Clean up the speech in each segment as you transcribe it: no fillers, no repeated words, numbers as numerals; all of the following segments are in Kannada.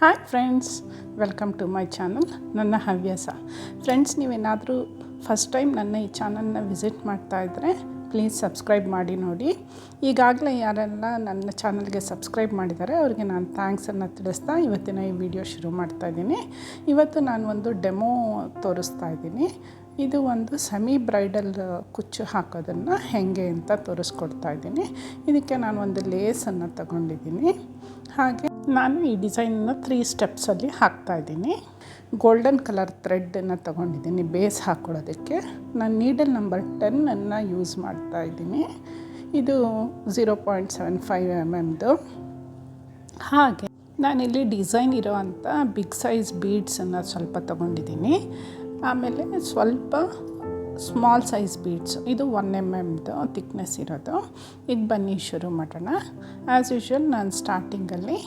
Hi friends, welcome to my channel. ನನ್ನ ಹವ್ಯಾಸ. ಫ್ರೆಂಡ್ಸ್, ನೀವೇನಾದರೂ ಫಸ್ಟ್ ಟೈಮ್ ನನ್ನ ಈ ಚಾನಲ್ನ ವಿಸಿಟ್ ಮಾಡ್ತಾಯಿದ್ರೆ ಪ್ಲೀಸ್ ಸಬ್ಸ್ಕ್ರೈಬ್ ಮಾಡಿ ನೋಡಿ. ಈಗಾಗಲೇ ಯಾರೆಲ್ಲ ನನ್ನ ಚಾನಲ್ಗೆ ಸಬ್ಸ್ಕ್ರೈಬ್ ಮಾಡಿದ್ದಾರೆ ಅವರಿಗೆ ನಾನು ಥ್ಯಾಂಕ್ಸನ್ನು ತಿಳಿಸ್ತಾ ಇವತ್ತಿನ ಈ ವಿಡಿಯೋ ಶುರು ಮಾಡ್ತಾಯಿದ್ದೀನಿ. ಇವತ್ತು ನಾನು ಒಂದು ಡೆಮೋ ತೋರಿಸ್ತಾ ಇದ್ದೀನಿ. ಇದು ಒಂದು ಸೆಮಿ ಬ್ರೈಡಲ್ ಕುಚ್ಚು ಹಾಕೋದನ್ನು ಹೇಗೆ ಅಂತ ತೋರಿಸ್ಕೊಡ್ತಾ ಇದ್ದೀನಿ. ಇದಕ್ಕೆ ನಾನು ಒಂದು ಲೇಸನ್ನು ತಗೊಂಡಿದ್ದೀನಿ. ಹಾಗೆ ನಾನು ಈ ಡಿಸೈನ್ನ 3 ಸ್ಟೆಪ್ಸಲ್ಲಿ ಹಾಕ್ತಾಯಿದ್ದೀನಿ. ಗೋಲ್ಡನ್ ಕಲರ್ ಥ್ರೆಡ್ಡನ್ನು ತಗೊಂಡಿದ್ದೀನಿ ಬೇಸ್ ಹಾಕ್ಕೊಳ್ಳೋದಕ್ಕೆ. ನಾನು ನೀಡಲ್ ನಂಬರ್ 10 ಯೂಸ್ ಮಾಡ್ತಾಯಿದ್ದೀನಿ. ಇದು 0.75 mm. ಹಾಗೆ ನಾನಿಲ್ಲಿ ಡಿಸೈನ್ ಇರೋವಂಥ ಬಿಗ್ ಸೈಜ್ ಬೀಡ್ಸನ್ನು ಸ್ವಲ್ಪ ತಗೊಂಡಿದ್ದೀನಿ. ಆಮೇಲೆ ಸ್ವಲ್ಪ ಸ್ಮಾಲ್ ಸೈಜ್ ಬೀಡ್ಸ್, ಇದು 1 mm ಥಿಕ್ನೆಸ್ ಇರೋದು. ಈಗ ಬನ್ನಿ ಶುರು ಮಾಡೋಣ. ಆ್ಯಸ್ ಯೂಶ್ವಲ್ ನಾನು ಸ್ಟಾರ್ಟಿಂಗಲ್ಲಿ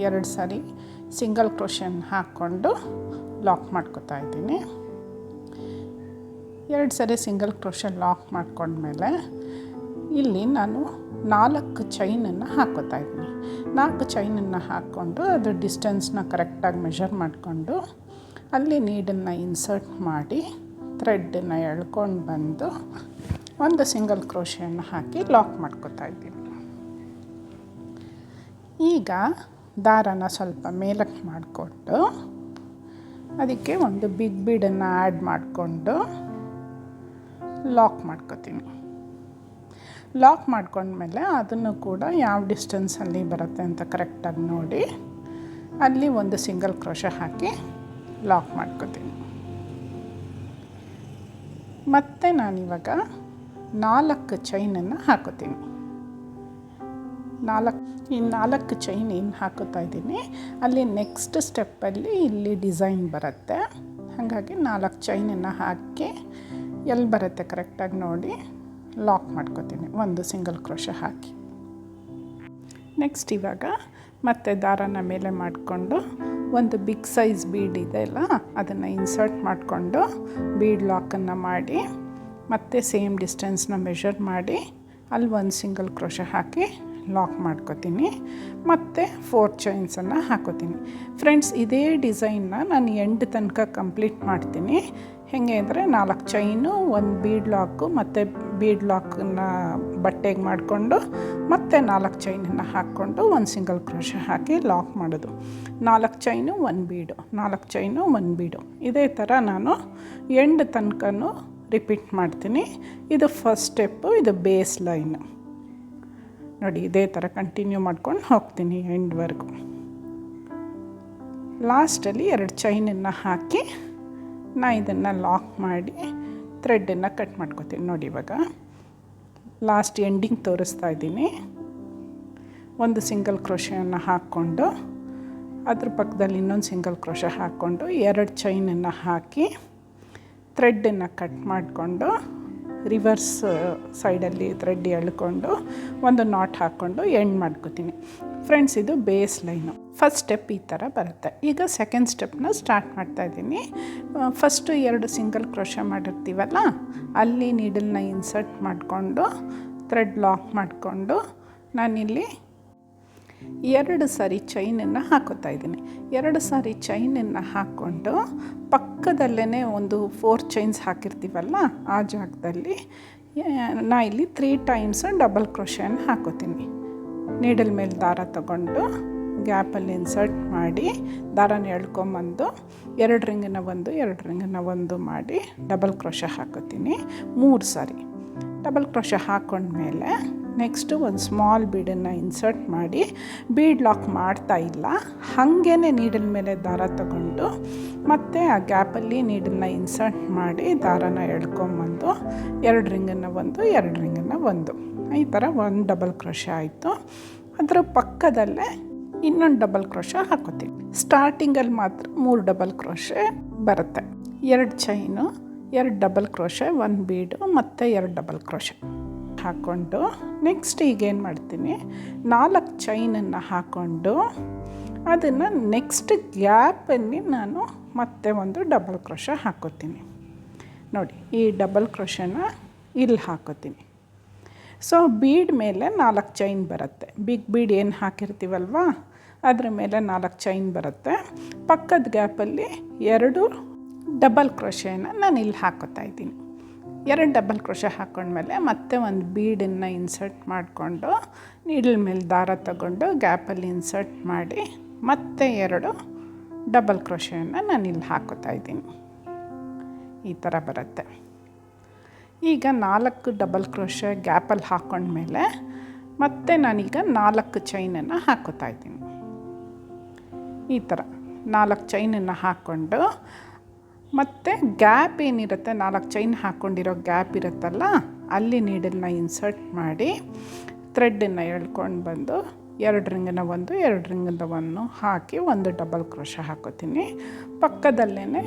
2 ಸಾರಿ ಸಿಂಗಲ್ ಕ್ರೋಷನ್ ಹಾಕ್ಕೊಂಡು ಲಾಕ್ ಮಾಡ್ಕೊತಾ ಇದ್ದೀನಿ. 2 ಸಾರಿ ಸಿಂಗಲ್ ಕ್ರೋಷನ್ ಲಾಕ್ ಮಾಡ್ಕೊಂಡ್ಮೇಲೆ ಇಲ್ಲಿ ನಾನು 4 ಚೈನನ್ನು ಹಾಕ್ಕೋತಾ ಇದ್ದೀನಿ. 4 ಚೈನನ್ನು ಹಾಕ್ಕೊಂಡು ಅದ್ರ ಡಿಸ್ಟೆನ್ಸ್ನ ಕರೆಕ್ಟಾಗಿ ಮೆಷರ್ ಮಾಡಿಕೊಂಡು ಅಲ್ಲಿ ನೀಡನ್ನು ಇನ್ಸರ್ಟ್ ಮಾಡಿ ಥ್ರೆಡ್ಡನ್ನು ಎಳ್ಕೊಂಡು ಬಂದು ಒಂದು ಸಿಂಗಲ್ ಕ್ರೋಷೆಯನ್ನು ಹಾಕಿ ಲಾಕ್ ಮಾಡ್ಕೊತಾ ಇದ್ದೀನಿ. ಈಗ ದಾರನ ಸ್ವಲ್ಪ ಮೇಲಕ್ಕೆ ಮಾಡಿಕೊಂಡು ಅದಕ್ಕೆ ಒಂದು ಬಿಗ್ ಬೀಡನ್ನು ಆ್ಯಡ್ ಮಾಡಿಕೊಂಡು ಲಾಕ್ ಮಾಡ್ಕೊತೀನಿ. ಲಾಕ್ ಮಾಡ್ಕೊಂಡ್ಮೇಲೆ ಅದನ್ನು ಕೂಡ ಯಾವ ಡಿಸ್ಟೆನ್ಸಲ್ಲಿ ಬರುತ್ತೆ ಅಂತ ಕರೆಕ್ಟಾಗಿ ನೋಡಿ ಅಲ್ಲಿ ಒಂದು ಸಿಂಗಲ್ ಕ್ರೋಷೆ ಹಾಕಿ ಲಾಕ್ ಮಾಡ್ಕೊತೀನಿ. ಮತ್ತು ನಾನಿವಾಗ 4 ಚೈನನ್ನು ಹಾಕೋತೀನಿ. ಈ 4 ಚೈನ್ ಏನು ಹಾಕೋತಾ ಇದ್ದೀನಿ ಅಲ್ಲಿ ನೆಕ್ಸ್ಟ್ ಸ್ಟೆಪ್ಪಲ್ಲಿ ಇಲ್ಲಿ ಡಿಸೈನ್ ಬರುತ್ತೆ. ಹಾಗಾಗಿ 4 ಚೈನನ್ನು ಹಾಕಿ ಎಲ್ಲಿ ಬರುತ್ತೆ ಕರೆಕ್ಟಾಗಿ ನೋಡಿ ಲಾಕ್ ಮಾಡ್ಕೋತೀನಿ ಒಂದು ಸಿಂಗಲ್ ಕ್ರೋಷೆ ಹಾಕಿ. ನೆಕ್ಸ್ಟ್ ಇವಾಗ ಮತ್ತೆ ದಾರನ ಮೇಲೆ ಮಾಡಿಕೊಂಡು ಒಂದು ಬಿಗ್ ಸೈಜ್ ಬೀಡ್ ಇದೆಯಲ್ಲ ಅದನ್ನು ಇನ್ಸರ್ಟ್ ಮಾಡಿಕೊಂಡು ಬೀಡ್ ಲಾಕನ್ನು ಮಾಡಿ ಮತ್ತೆ ಸೇಮ್ ಡಿಸ್ಟೆನ್ಸ್ನ ಮೆಷರ್ ಮಾಡಿ ಅಲ್ಲಿ ಒಂದು ಸಿಂಗಲ್ ಕ್ರೋಷೆ ಹಾಕಿ ಲಾಕ್ ಮಾಡ್ಕೋತೀನಿ. ಮತ್ತು 4 ಚೈನ್ಸನ್ನು ಹಾಕೋತೀನಿ. ಫ್ರೆಂಡ್ಸ್, ಇದೇ ಡಿಸೈನ್ನ ನಾನು ಎಂಡ್ ತನಕ ಕಂಪ್ಲೀಟ್ ಮಾಡ್ತೀನಿ. ಹೇಗೆ ಅಂದರೆ 4 ಚೈನು, ಒಂದು ಬೀಡ್ ಲಾಕು ಮತ್ತು ಬೀಡ್ ಲಾಕನ್ನು ಬಟ್ಟೆಗೆ ಮಾಡಿಕೊಂಡು ಮತ್ತೆ 4 ಚೈನನ್ನು ಹಾಕ್ಕೊಂಡು ಒಂದು ಸಿಂಗಲ್ ಕ್ರೋಷೆ ಹಾಕಿ ಲಾಕ್ ಮಾಡೋದು. 4 ಚೈನು 1 ಬೀಡು, 4 ಚೈನು 1 ಬೀಡು, ಇದೇ ಥರ ನಾನು ಎಂಡ್ ತನಕನೂ ರಿಪೀಟ್ ಮಾಡ್ತೀನಿ. ಇದು ಫಸ್ಟ್ ಸ್ಟೆಪ್ಪು, ಇದು ಬೇಸ್ ಲೈನು ನೋಡಿ. ಇದೇ ಥರ ಕಂಟಿನ್ಯೂ ಮಾಡ್ಕೊಂಡು ಹೋಗ್ತೀನಿ ಎಂಡ್ವರೆಗೂ. ಲಾಸ್ಟಲ್ಲಿ 2 ಚೈನನ್ನು ಹಾಕಿ ಇದನ್ನು ಲಾಕ್ ಮಾಡಿ ಥ್ರೆಡ್ಡನ್ನು ಕಟ್ ಮಾಡ್ಕೊತೀನಿ. ನೋಡಿ, ಇವಾಗ ಲಾಸ್ಟ್ ಎಂಡಿಂಗ್ ತೋರಿಸ್ತಾ ಇದ್ದೀನಿ. ಒಂದು ಸಿಂಗಲ್ ಕ್ರೋಷೆಯನ್ನು ಹಾಕ್ಕೊಂಡು ಅದ್ರ ಪಕ್ಕದಲ್ಲಿ ಇನ್ನೊಂದು ಸಿಂಗಲ್ ಕ್ರೋಷೆ ಹಾಕ್ಕೊಂಡು 2 ಚೈನನ್ನು ಹಾಕಿ ಥ್ರೆಡ್ಡನ್ನು ಕಟ್ ಮಾಡಿಕೊಂಡು ರಿವರ್ಸ್ ಸೈಡಲ್ಲಿ ಥ್ರೆಡ್ ಎಳ್ಕೊಂಡು ಒಂದು ನಾಟ್ ಹಾಕ್ಕೊಂಡು ಎಂಡ್ ಮಾಡ್ಕೋತೀನಿ. ಫ್ರೆಂಡ್ಸ್, ಇದು ಬೇಸ್ ಲೈನು. ಫಸ್ಟ್ ಸ್ಟೆಪ್ ಈ ಥರ ಬರುತ್ತೆ. ಈಗ ಸೆಕೆಂಡ್ ಸ್ಟೆಪ್ನ ಸ್ಟಾರ್ಟ್ ಮಾಡ್ತಾಯಿದ್ದೀನಿ. ಫಸ್ಟು 2 ಸಿಂಗಲ್ ಕ್ರೋಷೆ ಮಾಡಿರ್ತೀವಲ್ಲ ಅಲ್ಲಿ ನೀಡಲ್ನ ಇನ್ಸರ್ಟ್ ಮಾಡಿಕೊಂಡು ಥ್ರೆಡ್ ಲಾಕ್ ಮಾಡಿಕೊಂಡು ನಾನಿಲ್ಲಿ 2 ಸಾರಿ ಚೈನನ್ನು ಹಾಕೋತಾ ಇದ್ದೀನಿ. 2 ಸಾರಿ ಚೈನನ್ನು ಹಾಕ್ಕೊಂಡು ಪಕ್ಕದಲ್ಲೇ ಒಂದು 4 ಚೈನ್ಸ್ ಹಾಕಿರ್ತೀವಲ್ಲ ಆ ಜಾಗದಲ್ಲಿ ಇಲ್ಲಿ 3 ಟೈಮ್ಸ್ ಡಬಲ್ ಕ್ರೋಷೆಯನ್ನು ಹಾಕೋತೀನಿ. ನೀಡಲ್ ಮೇಲೆ ದಾರ ತಗೊಂಡು ಗ್ಯಾಪಲ್ಲಿ ಇನ್ಸರ್ಟ್ ಮಾಡಿ ದಾರನ ಎಳ್ಕೊಂಬಂದು 2 ರಿಂಗನ್ನು 1, 2 ರಿಂಗನ್ನು 1 ಮಾಡಿ ಡಬಲ್ ಕ್ರೋಷೆ ಹಾಕೋತೀನಿ. 3 ಸಾರಿ ಡಬಲ್ ಕ್ರೋಷೆ ಹಾಕ್ಕೊಂಡ್ಮೇಲೆ ನೆಕ್ಸ್ಟು ಒಂದು ಸ್ಮಾಲ್ ಬೀಡನ್ನು ಇನ್ಸರ್ಟ್ ಮಾಡಿ ಬೀಡ್ ಲಾಕ್ ಮಾಡ್ತಾ ಇಲ್ಲ, ಹಾಗೇ ನೀಡಲ್ ಮೇಲೆ ದಾರ ತಗೊಂಡು ಮತ್ತು ಆ ಗ್ಯಾಪಲ್ಲಿ ನೀಡಲ್ನ ಇನ್ಸರ್ಟ್ ಮಾಡಿ ದಾರನ ಎಳ್ಕೊಂಬಂದು 2 ರಿಂಗನ್ನು 1, 2 ರಿಂಗನ್ನು 1, ಈ ಥರ 1 ಡಬಲ್ ಕ್ರೋಷೆ ಆಯಿತು. ಅದರ ಪಕ್ಕದಲ್ಲೇ ಇನ್ನೊಂದು ಡಬಲ್ ಕ್ರೋಷೆ ಹಾಕೋತೀವಿ. ಸ್ಟಾರ್ಟಿಂಗಲ್ಲಿ ಮಾತ್ರ 3 ಡಬಲ್ ಕ್ರೋಷೆ ಬರುತ್ತೆ. 2 ಚೈನು, 2 ಡಬಲ್ ಕ್ರೋಷೆ, 1 ಬೀಡು ಮತ್ತು 2 ಡಬಲ್ ಕ್ರೋಷೆ ಹಾಕ್ಕೊಂಡು ನೆಕ್ಸ್ಟ್ ಈಗೇನು ಮಾಡ್ತೀನಿ, 4 ಚೈನನ್ನು ಹಾಕ್ಕೊಂಡು ಅದನ್ನು ನೆಕ್ಸ್ಟ್ ಗ್ಯಾಪಲ್ಲಿ ನಾನು ಮತ್ತೆ ಒಂದು ಡಬಲ್ ಕ್ರೋಷೆ ಹಾಕೋತೀನಿ. ನೋಡಿ, ಈ ಡಬಲ್ ಕ್ರೋಷೆನ ಇಲ್ಲಿ ಹಾಕೋತೀನಿ. ಸೊ ಬೀಡ್ ಮೇಲೆ 4 ಚೈನ್ ಬರುತ್ತೆ. ಬಿಗ್ ಬೀಡ್ ಏನು ಹಾಕಿರ್ತೀವಲ್ವ ಅದ್ರ ಮೇಲೆ 4 ಚೈನ್ ಬರುತ್ತೆ. ಪಕ್ಕದ ಗ್ಯಾಪಲ್ಲಿ 2 ಡಬಲ್ ಕ್ರೋಶೆನ ನಾನು ಇಲ್ಲಿ ಹಾಕೋತಾ ಇದ್ದೀನಿ. 2 ಡಬಲ್ ಕ್ರೋಶೆ ಹಾಕ್ಕೊಂಡ್ಮೇಲೆ ಮತ್ತೆ ಒಂದು ಬೀಡನ್ನು ಇನ್ಸರ್ಟ್ ಮಾಡಿಕೊಂಡು ನೀಡಲ್ ಮೇಲೆ ದಾರ ತಗೊಂಡು ಗ್ಯಾಪಲ್ಲಿ ಇನ್ಸರ್ಟ್ ಮಾಡಿ ಮತ್ತೆ 2 ಡಬಲ್ ಕ್ರೋಶೆಯನ್ನು ನಾನು ಇಲ್ಲಿ ಹಾಕೋತಾ ಇದ್ದೀನಿ. ಈ ಥರ ಬರುತ್ತೆ. ಈಗ 4 ಡಬಲ್ ಕ್ರೋಶೆ ಗ್ಯಾಪಲ್ಲಿ ಹಾಕ್ಕೊಂಡ್ಮೇಲೆ ಮತ್ತೆ ನಾನೀಗ 4 ಚೈನನ್ನು ಹಾಕೋತಾ ಇದ್ದೀನಿ. ಈ ಥರ 4 ಚೈನನ್ನು ಹಾಕ್ಕೊಂಡು ಮತ್ತು ಗ್ಯಾಪ್ ಏನಿರುತ್ತೆ, 4 ಚೈನ್ ಹಾಕ್ಕೊಂಡಿರೋ ಗ್ಯಾಪ್ ಇರುತ್ತಲ್ಲ, ಅಲ್ಲಿ ನೀಡಲ್ನ ಇನ್ಸರ್ಟ್ ಮಾಡಿ ಥ್ರೆಡ್ಡನ್ನು ಎಳ್ಕೊಂಡು ಬಂದು 2 ರಿಂಗನ್ನು 1 2 ರಿಂಗನ್ನು 1 ಹಾಕಿ 1 ಡಬಲ್ ಕ್ರೋಶೆ ಹಾಕೋತೀನಿ. ಪಕ್ಕದಲ್ಲೇ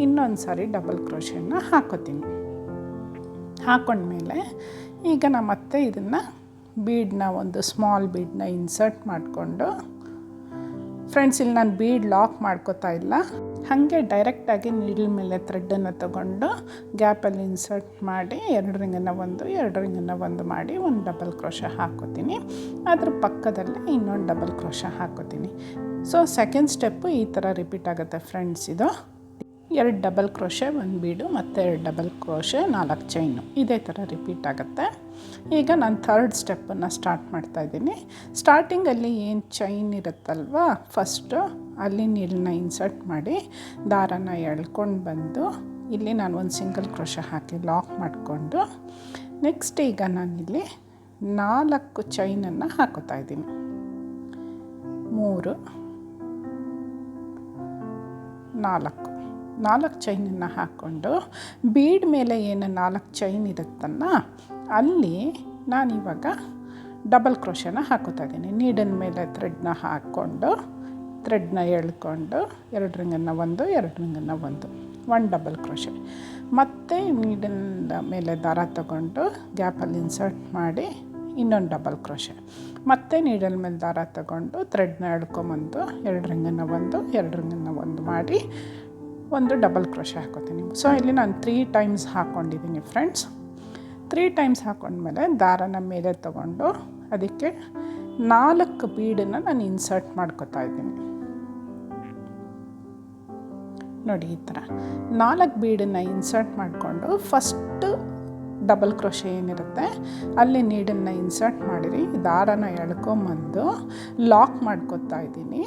ಇನ್ನೊಂದು ಸಾರಿ ಡಬಲ್ ಕ್ರೋಶೆನ ಹಾಕೋತೀನಿ. ಹಾಕ್ಕೊಂಡ್ಮೇಲೆ ಈಗ ನಾನು ಮತ್ತೆ ಇದನ್ನು ಬೀಡನ್ನ ಒಂದು ಸ್ಮಾಲ್ ಬೀಡನ್ನ ಇನ್ಸರ್ಟ್ ಮಾಡಿಕೊಂಡು, ಫ್ರೆಂಡ್ಸ್ ಇಲ್ಲಿ ನಾನು ಬೀಡ್ ಲಾಕ್ ಮಾಡ್ಕೋತಾ ಇಲ್ಲ, ಹಾಗೆ ಡೈರೆಕ್ಟಾಗಿ ನೀಡಲ್ ಮೇಲೆ ಥ್ರೆಡ್ಡನ್ನು ತಗೊಂಡು ಗ್ಯಾಪಲ್ಲಿ ಇನ್ಸರ್ಟ್ ಮಾಡಿ 2 ರಿಂಗನ್ನು 1 2 ರಿಂಗನ್ನು 1 ಮಾಡಿ 1 ಡಬಲ್ ಕ್ರೋಶೆ ಹಾಕೋತೀನಿ. ಅದ್ರ ಪಕ್ಕದಲ್ಲೇ ಇನ್ನೊಂದು ಡಬಲ್ ಕ್ರೋಶೆ ಹಾಕೋತೀನಿ. ಸೊ ಸೆಕೆಂಡ್ ಸ್ಟೆಪ್ಪು ಈ ಥರ ರಿಪೀಟ್ ಆಗುತ್ತೆ ಫ್ರೆಂಡ್ಸ್. ಇದು 2 ಡಬಲ್ ಕ್ರೋಶೆ 1 ಬೀಡು ಮತ್ತು 2 ಡಬಲ್ ಕ್ರೋಶೆ 4 ಚೈನು, ಇದೇ ಥರ ರಿಪೀಟ್ ಆಗುತ್ತೆ. ಈಗ ನಾನು ಥರ್ಡ್ ಸ್ಟೆಪ್ಪನ್ನು ಸ್ಟಾರ್ಟ್ ಮಾಡ್ತಾಯಿದ್ದೀನಿ. ಸ್ಟಾರ್ಟಿಂಗಲ್ಲಿ ಏನು ಚೈನ್ ಇರುತ್ತಲ್ವ, ಫಸ್ಟು ಅಲ್ಲಿ ನೀಡಲ್ನ ಇನ್ಸರ್ಟ್ ಮಾಡಿ ದಾರನ ಎಳ್ಕೊಂಡು ಬಂದು ಇಲ್ಲಿ ನಾನು ಒಂದು ಸಿಂಗಲ್ ಕ್ರೋಶೆ ಹಾಕಿ ಲಾಕ್ ಮಾಡಿಕೊಂಡು, ನೆಕ್ಸ್ಟ್ ಈಗ ನಾನಿಲ್ಲಿ 4 ಚೈನನ್ನು ಹಾಕೋತಾ ಇದ್ದೀನಿ. 3 4 ಚೈನನ್ನು ಹಾಕ್ಕೊಂಡು ಬೀಡ್ ಮೇಲೆ ಏನು 4 ಚೈನ್ ಇರುತ್ತಲ್ಲ ಅಲ್ಲಿ ನಾನಿವಾಗ ಡಬಲ್ ಕ್ರೋಶೆನ ಹಾಕೋತಾ ಇದ್ದೀನಿ. ನೀಡಲ್ ಮೇಲೆ ಥ್ರೆಡ್ನ ಹಾಕ್ಕೊಂಡು ಥ್ರೆಡ್ನ ಎಳ್ಕೊಂಡು 2 ರಿಂಗನ್ನು 1 2 ರಿಂಗನ್ನು 1 ಡಬಲ್ ಕ್ರೋಶೆ, ಮತ್ತು ನೀಡಲ್ ಮೇಲೆ ದಾರ ತಗೊಂಡು ಗ್ಯಾಪಲ್ಲಿ ಇನ್ಸರ್ಟ್ ಮಾಡಿ ಇನ್ನೊಂದು ಡಬಲ್ ಕ್ರೋಶೆ, ಮತ್ತು ನೀಡಲ್ ಮೇಲೆ ದಾರ ತಗೊಂಡು ಥ್ರೆಡ್ನ ಎಳ್ಕೊಂಬಂದು 2 ರಿಂಗನ್ನು 1 2 ರಿಂಗನ್ನು 1 ಮಾಡಿ 1 ಡಬಲ್ ಕ್ರೋಶೆ ಹಾಕೋತೀನಿ. ಸೊ ಇಲ್ಲಿ ನಾನು 3 ಟೈಮ್ಸ್ ಹಾಕ್ಕೊಂಡಿದ್ದೀನಿ ಫ್ರೆಂಡ್ಸ್. 3 ಟೈಮ್ಸ್ ಹಾಕ್ಕೊಂಡ್ಮೇಲೆ ದಾರನ ಮೇಲೆ ತಗೊಂಡು ಅದಕ್ಕೆ 4 ಬೀಡನ್ನು ನಾನು ಇನ್ಸರ್ಟ್ ಮಾಡ್ಕೋತಾ ಇದ್ದೀನಿ. ನೋಡಿ ಈ ಥರ 4 ಬೀಡನ್ನು ಇನ್ಸರ್ಟ್ ಮಾಡಿಕೊಂಡು ಫಸ್ಟು ಡಬಲ್ ಕ್ರೋಶೆ ಏನಿರುತ್ತೆ ಅಲ್ಲಿ ನೀಡನ್ನು ಇನ್ಸರ್ಟ್ ಮಾಡಿರಿ, ದಾರನ ಎಳ್ಕೊಂಬಂದು ಲಾಕ್ ಮಾಡ್ಕೊತಾ ಇದ್ದೀನಿ.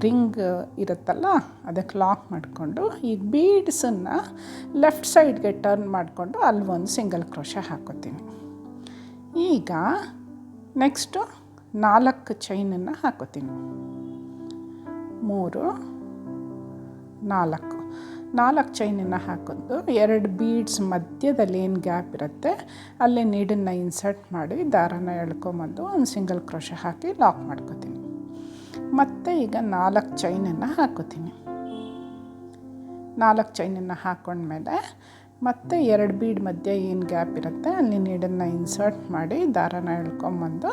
ರಿಂಗ್ ಇರುತ್ತಲ್ಲ ಅದಕ್ಕೆ ಲಾಕ್ ಮಾಡಿಕೊಂಡು ಈ ಬೀಡ್ಸನ್ನು ಲೆಫ್ಟ್ ಸೈಡ್ಗೆ ಟರ್ನ್ ಮಾಡಿಕೊಂಡು ಅಲ್ಲಿ ಒಂದು ಸಿಂಗಲ್ ಕ್ರೋಶೆ ಹಾಕೋತೀನಿ. ಈಗ ನೆಕ್ಸ್ಟು 4 ಚೈನನ್ನು ಹಾಕೋತೀನಿ. 3 4 ಚೈನನ್ನು ಹಾಕೊಂಡು 2 ಬೀಡ್ಸ್ ಮಧ್ಯದಲ್ಲಿ ಏನು ಗ್ಯಾಪ್ ಇರುತ್ತೆ ಅಲ್ಲೇ ನೀಡನ್ನು ಇನ್ಸರ್ಟ್ ಮಾಡಿ ದಾರನ ಎಳ್ಕೊಂಬಂದು ಒಂದು ಸಿಂಗಲ್ ಕ್ರೋಶೆ ಹಾಕಿ ಲಾಕ್ ಮಾಡ್ಕೋತೀನಿ. ಮತ್ತು ಈಗ 4 ಚೈನನ್ನು ಹಾಕೋತೀನಿ. 4 ಚೈನನ್ನು ಹಾಕ್ಕೊಂಡ್ಮೇಲೆ ಮತ್ತು 2 ಬೀಡ್ ಮಧ್ಯೆ ಏನು ಗ್ಯಾಪ್ ಇರುತ್ತೆ ಅಲ್ಲಿ ನೀಡನ್ನು ಇನ್ಸರ್ಟ್ ಮಾಡಿ ದಾರನ ಎಳ್ಕೊಂಬಂದು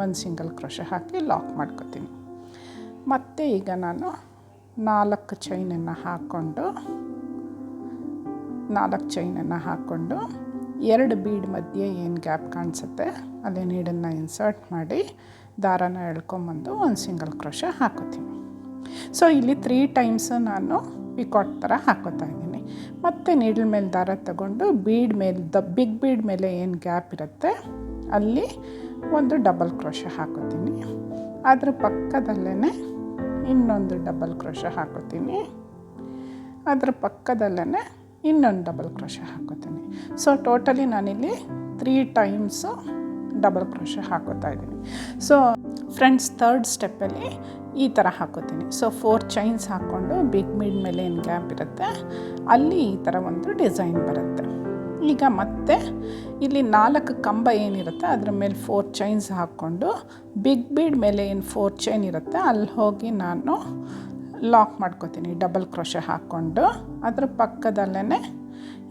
ಒಂದು ಸಿಂಗಲ್ ಕ್ರೋಶೆ ಹಾಕಿ ಲಾಕ್ ಮಾಡ್ಕೋತೀನಿ. ಮತ್ತು ಈಗ ನಾನು 4 ಚೈನನ್ನು ಹಾಕ್ಕೊಂಡು 2 ಬೀಡ್ ಮಧ್ಯೆ ಏನು ಗ್ಯಾಪ್ ಕಾಣಿಸುತ್ತೆ ಅಲ್ಲಿ ನೀಡನ್ನು ಇನ್ಸರ್ಟ್ ಮಾಡಿ ದಾರನ ಎಳ್ಕೊಂಬಂದು ಒಂದು ಸಿಂಗಲ್ ಕ್ರೋಶೆ ಹಾಕೋತೀನಿ. ಸೊ ಇಲ್ಲಿ 3 ಟೈಮ್ಸ್ ನಾನು ಪಿಕಾಟ್ ಥರ ಹಾಕೋತಾ ಇದ್ದೀನಿ. ಮತ್ತು ನೀಡಲ್ ಮೇಲೆ ದಾರ ತಗೊಂಡು ಬೀಡ್ ಮೇಲೆ ಬಿಗ್ ಬೀಡ್ ಮೇಲೆ ಏನು ಗ್ಯಾಪ್ ಇರುತ್ತೆ ಅಲ್ಲಿ ಒಂದು ಡಬಲ್ ಕ್ರೋಶೆ ಹಾಕೋತೀನಿ. ಅದ್ರ ಪಕ್ಕದಲ್ಲೇ ಇನ್ನೊಂದು ಡಬಲ್ ಕ್ರೋಶೆ ಹಾಕೋತೀನಿ. ಅದ್ರ ಪಕ್ಕದಲ್ಲೇ ಇನ್ನೊಂದು ಡಬಲ್ ಕ್ರೋಶೆ ಹಾಕೋತೀನಿ. ಸೊ ಟೋಟಲಿ ನಾನಿಲ್ಲಿ 3 ಟೈಮ್ಸು ಡಬಲ್ ಕ್ರೋಶೆ ಹಾಕೋತಾ ಇದ್ದೀನಿ. ಸೊ ಫ್ರೆಂಡ್ಸ್ ಥರ್ಡ್ ಸ್ಟೆಪ್ಪಲ್ಲಿ ಈ ಥರ ಹಾಕೋತೀನಿ. ಸೊ 4 ಚೈನ್ಸ್ ಹಾಕ್ಕೊಂಡು ಬಿಗ್ ಬೀಡ್ ಮೇಲೆ ಏನು ಗ್ಯಾಪ್ ಇರುತ್ತೆ ಅಲ್ಲಿ ಈ ಥರ ಒಂದು ಡಿಸೈನ್ ಬರುತ್ತೆ. ಈಗ ಮತ್ತೆ ಇಲ್ಲಿ 4 ಕಂಬ ಏನಿರುತ್ತೆ ಅದ್ರ ಮೇಲೆ 4 ಚೈನ್ಸ್ ಹಾಕ್ಕೊಂಡು ಬಿಗ್ ಬೀಡ್ ಮೇಲೆ ಏನು 4 ಚೈನ್ ಇರುತ್ತೆ ಅಲ್ಲಿ ಹೋಗಿ ನಾನು ಲಾಕ್ ಮಾಡ್ಕೋತೀನಿ ಡಬಲ್ ಕ್ರೋಶೆ ಹಾಕ್ಕೊಂಡು. ಅದ್ರ ಪಕ್ಕದಲ್ಲೇ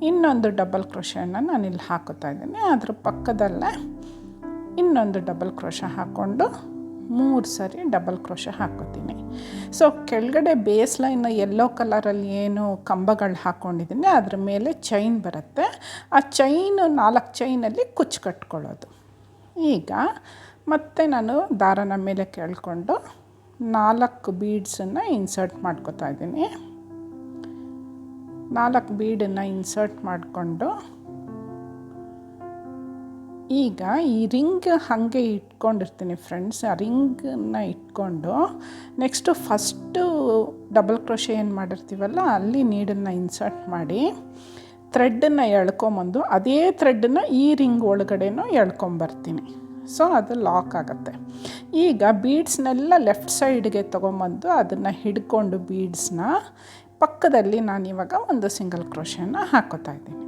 ಇನ್ನೊಂದು ಡಬಲ್ ಕ್ರೋಶೆಯನ್ನು ನಾನಿಲ್ಲಿ ಹಾಕೋತಾ ಇದ್ದೀನಿ. ಅದ್ರ ಪಕ್ಕದಲ್ಲೇ ಇನ್ನೊಂದು ಡಬಲ್ ಕ್ರೋಶೆ ಹಾಕ್ಕೊಂಡು 3 ಸರಿ ಡಬಲ್ ಕ್ರೋಶೆ ಹಾಕೋತೀನಿ. ಸೊ ಕೆಳಗಡೆ ಬೇಸ್ ಲೈನ್ ಯೆಲ್ಲೋ ಕಲರಲ್ಲಿ ಏನು ಕಂಬಗಳು ಹಾಕ್ಕೊಂಡಿದ್ದೀನಿ ಅದ್ರ ಮೇಲೆ ಚೈನ್ ಬರುತ್ತೆ. ಆ ಚೈನು 4 ಚೈನಲ್ಲಿ ಕುಚ್ಚು ಕಟ್ಕೊಳ್ಳೋದು. ಈಗ ಮತ್ತೆ ನಾನು ದಾರನ ಮೇಲೆ ಕೇಳ್ಕೊಂಡು 4 ಬೀಡ್ಸನ್ನು ಇನ್ಸರ್ಟ್ ಮಾಡ್ಕೊತಾ ಇದ್ದೀನಿ. 4 ಬೀಡನ್ನು ಇನ್ಸರ್ಟ್ ಮಾಡಿಕೊಂಡು ಈಗ ಈ ರಿಂಗ್ ಹಾಗೆ ಇಟ್ಕೊಂಡಿರ್ತೀನಿ ಫ್ರೆಂಡ್ಸ್. ಆ ರಿಂಗನ್ನು ಇಟ್ಕೊಂಡು ನೆಕ್ಸ್ಟು ಫಸ್ಟು ಡಬಲ್ ಕ್ರೋಶೆ ಏನು ಮಾಡಿರ್ತೀವಲ್ಲ ಅಲ್ಲಿ ನೀಡನ್ನು ಇನ್ಸರ್ಟ್ ಮಾಡಿ ಥ್ರೆಡ್ಡನ್ನು ಎಳ್ಕೊಂಬಂದು ಅದೇ ಥ್ರೆಡ್ಡನ್ನು ಈ ರಿಂಗ್ ಒಳಗಡೆನೂ ಎಳ್ಕೊಂಬರ್ತೀನಿ. ಸೊ ಅದು ಲಾಕ್ ಆಗುತ್ತೆ. ಈಗ ಬೀಡ್ಸ್ನೆಲ್ಲ ಲೆಫ್ಟ್ ಸೈಡ್ಗೆ ತೊಗೊಂಬಂದು ಅದನ್ನು ಹಿಡ್ಕೊಂಡು ಬೀಡ್ಸ್ನ ಪಕ್ಕದಲ್ಲಿ ನಾನಿವಾಗ ಒಂದು ಸಿಂಗಲ್ ಕ್ರೋಶೆಯನ್ನು ಹಾಕ್ಕೋತಾ ಇದ್ದೀನಿ.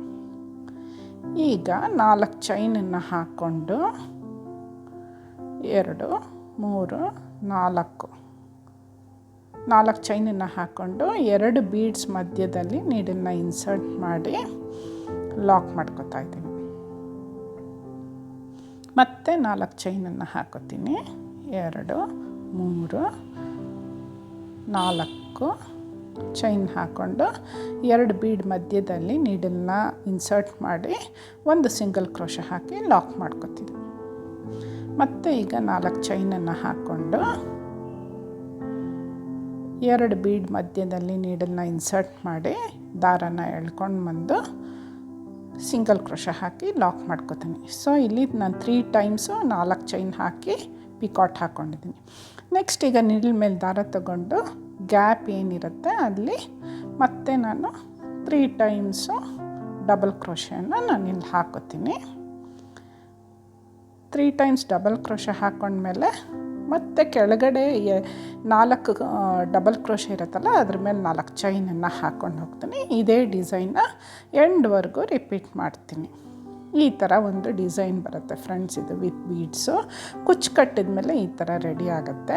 ಈಗ 4 ಚೈನನ್ನು ಹಾಕ್ಕೊಂಡು 2 3 4 ಚೈನನ್ನು ಹಾಕ್ಕೊಂಡು 2 ಬೀಡ್ಸ್ ಮಧ್ಯದಲ್ಲಿ ನೀಡನ್ನು ಇನ್ಸರ್ಟ್ ಮಾಡಿ ಲಾಕ್ ಮಾಡ್ಕೊತಾ ಇದ್ದೀನಿ. ಮತ್ತೆ 4 ಚೈನನ್ನು ಹಾಕೋತೀನಿ. 2 3 4 ಚೈನ್ ಹಾಕ್ಕೊಂಡು 2 ಬೀಡ್ ಮಧ್ಯದಲ್ಲಿ ನೀಡನ್ನು ಇನ್ಸರ್ಟ್ ಮಾಡಿ ಒಂದು ಸಿಂಗಲ್ ಕ್ರೋಶೆ ಹಾಕಿ ಲಾಕ್ ಮಾಡ್ಕೊತೀನಿ. ಮತ್ತು ಈಗ 4 ಚೈನನ್ನು ಹಾಕ್ಕೊಂಡು 2 ಬೀಡ್ ಮಧ್ಯದಲ್ಲಿ ನೀಡನ್ನು ಇನ್ಸರ್ಟ್ ಮಾಡಿ ದಾರನ ಎಳ್ಕೊಂಡು ಬಂದು ಸಿಂಗಲ್ ಕ್ರೋಶೆ ಹಾಕಿ ಲಾಕ್ ಮಾಡ್ಕೊತೀನಿ. ಸೊ ಇಲ್ಲಿ ನಾನು 3 ಟೈಮ್ಸು 4 ಚೈನ್ ಹಾಕಿ ಪಿಕಾಟ್ ಹಾಕ್ಕೊಂಡಿದ್ದೀನಿ. ನೆಕ್ಸ್ಟ್ ಈಗ ನೀಡಲ್ ಮೇಲೆ ದಾರ ತಗೊಂಡು ಗ್ಯಾಪ್ ಏನಿರುತ್ತೆ ಅಲ್ಲಿ ಮತ್ತೆ ನಾನು 3 ಟೈಮ್ಸು ಡಬಲ್ ಕ್ರೋಶೆಯನ್ನು ನಾನಿಲ್ಲಿ ಹಾಕೋತೀನಿ. 3 ಟೈಮ್ಸ್ ಡಬಲ್ ಕ್ರೋಶೆ ಹಾಕ್ಕೊಂಡ್ಮೇಲೆ ಮತ್ತೆ ಕೆಳಗಡೆ 4 ಡಬಲ್ ಕ್ರೋಶೆ ಇರುತ್ತಲ್ಲ ಅದ್ರ ಮೇಲೆ 4 ಚೈನನ್ನು ಹಾಕ್ಕೊಂಡು ಹೋಗ್ತೀನಿ. ಇದೇ ಡಿಸೈನ್ನ ಎಂಡ್ವರೆಗೂ ರಿಪೀಟ್ ಮಾಡ್ತೀನಿ. ಈ ಥರ ಒಂದು ಡಿಸೈನ್ ಬರುತ್ತೆ ಫ್ರೆಂಡ್ಸ್. ಇದು ವಿತ್ ಬೀಡ್ಸು ಕುಚ್ಚು ಕಟ್ಟಿದ ಮೇಲೆ ಈ ಥರ ರೆಡಿ ಆಗುತ್ತೆ.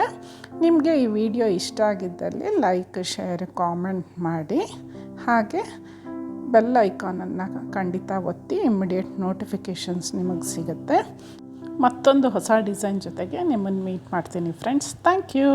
ನಿಮಗೆ ಈ ವಿಡಿಯೋ ಇಷ್ಟ ಆಗಿದ್ದಲ್ಲಿ ಲೈಕ್, ಶೇರ್, ಕಾಮೆಂಟ್ ಮಾಡಿ. ಹಾಗೆ ಬೆಲ್ ಐಕಾನನ್ನು ಖಂಡಿತ ಒತ್ತಿ. ಇಮ್ಮಿಡಿಯೇಟ್ ನೋಟಿಫಿಕೇಷನ್ಸ್ ನಿಮಗೆ ಸಿಗುತ್ತೆ. ಮತ್ತೊಂದು ಹೊಸ ಡಿಸೈನ್ ಜೊತೆಗೆ ನಿಮ್ಮನ್ನು ಮೀಟ್ ಮಾಡ್ತೀನಿ ಫ್ರೆಂಡ್ಸ್. Thank you.